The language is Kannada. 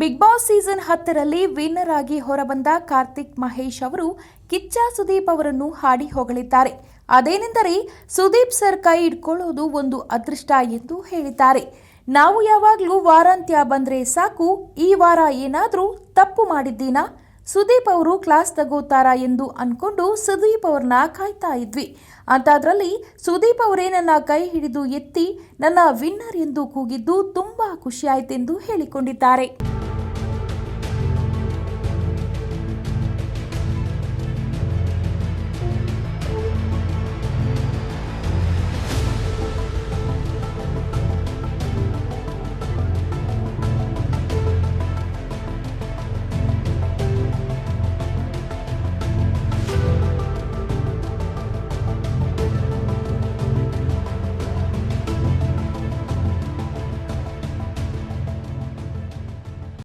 ಬಿಗ್ ಬಾಸ್ ಸೀಸನ್ 10ರಲ್ಲಿ ವಿನ್ನರ್ ಆಗಿ ಹೊರಬಂದ ಕಾರ್ತಿಕ್ ಮಹೇಶ್ ಅವರು ಕಿಚ್ಚ ಸುದೀಪ್ ಅವರನ್ನು ಹಾಡಿ ಹೊಗಳಿದ್ದಾರೆ. ಅದೇನೆಂದರೆ ಸುದೀಪ್ ಸರ್ ಕೈ ಹಿಡ್ಕೊಳ್ಳೋದು ಒಂದು ಅದೃಷ್ಟ ಎಂದು ಹೇಳಿದ್ದಾರೆ. ನಾವು ಯಾವಾಗಲೂ ವಾರಾಂತ್ಯ ಬಂದ್ರೆ ಸಾಕು, ಈ ವಾರ ಏನಾದರೂ ತಪ್ಪು ಮಾಡಿದ್ದೀನಾ, ಸುದೀಪ್ ಅವರು ಕ್ಲಾಸ್ ತಗೋತಾರಾ ಎಂದು ಅನ್ಕೊಂಡು ಸುದೀಪ್ ಅವ್ರನ್ನ ಕಾಯ್ತಾ ಇದ್ವಿ. ಅಂಥದ್ರಲ್ಲಿ ಸುದೀಪ್ ಅವರೇ ನನ್ನ ಕೈ ಹಿಡಿದು ಎತ್ತಿ ನನ್ನ ವಿನ್ನರ್ ಎಂದು ಕೂಗಿದ್ದು ತುಂಬಾ ಖುಷಿಯಾಯ್ತೆಂದು ಹೇಳಿಕೊಂಡಿದ್ದಾರೆ.